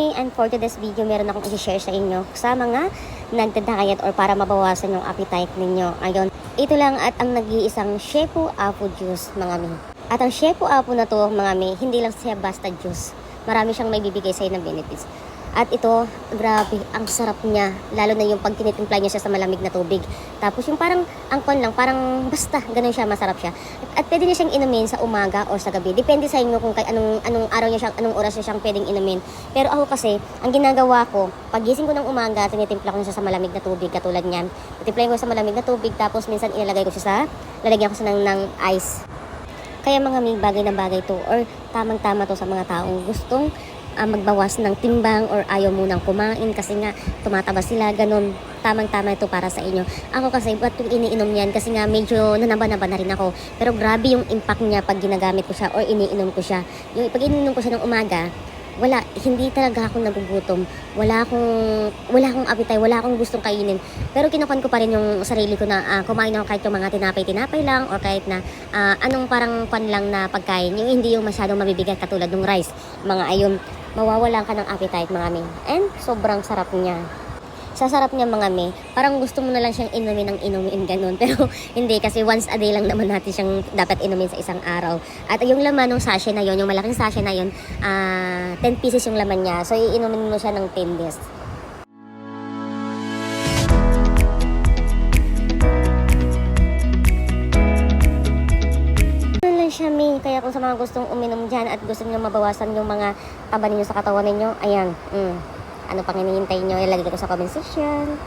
And for today's video, meron akong i-share sa inyo sa mga nagda-diet or para mabawasan yung appetite ninyo. Ayun, ito lang at ang nag-iisang Shepu Apu juice, mga mi. At ang Shepu Apu na to, mga mi, hindi lang siya basta juice. Marami siyang may bibigay sa inyo ng benefits. At ito, grabe, ang sarap niya. Lalo na yung pag tinitimpla niya siya sa malamig na tubig. Tapos yung parang angkon lang, parang basta, ganun siya, masarap siya. At pwede niya siyang inumin sa umaga or sa gabi. Depende sa inyo kung anong araw niya siyang, anong oras niya siyang pwedeng inumin. Pero ako kasi, ang ginagawa ko, pagising ko ng umaga, tinitimpla ko siya sa malamig na tubig, katulad niyan. Titimplahin ko sa malamig na tubig, tapos minsan ilalagay ko siya lalagyan ko siya ng ice. Kaya mga may bagay na bagay to, or tamang-tama to sa mga taong gustong magbawas ng timbang or ayaw munang kumain kasi nga tumataba sila, ganun. Tamang-tama ito para sa inyo. Ako kasi, ba't kung iniinom yan? Kasi nga medyo nanaba-naba na rin ako. Pero grabe yung impact niya pag ginagamit ko siya or iniinom ko siya. Yung pag iniinom ko siya ng umaga, wala, hindi talaga ako nagugutom. Wala akong appetite, wala akong gustong kainin. Pero kinukuhan ko pa rin yung sarili ko na kumain ako kahit yung mga tinapay-tinapay lang or kahit na anong parang pan lang na pagkain. Yung hindi yung masyadong mabibigat katulad ng rice. Mga ayun, mawawalan ka ng appetite, mga mi. And sobrang sarap niya. Sa sarap niya, mga mi, parang gusto mo na lang siyang inumin ng inumin, ganun. Pero hindi, kasi once a day lang naman natin siyang dapat inumin sa isang araw. At yung laman ng sachet na yon, yung malaking sachet na yon, 10 pieces yung laman niya. So iinumin mo siya ng 10 days. Siya, mi. Kaya kung sa mga gustong uminom dyan at gusto niyo mabawasan yung mga taba ninyo sa katawan ninyo, ayan, ano pang hinihintay nyo, ilagay ko sa comment section.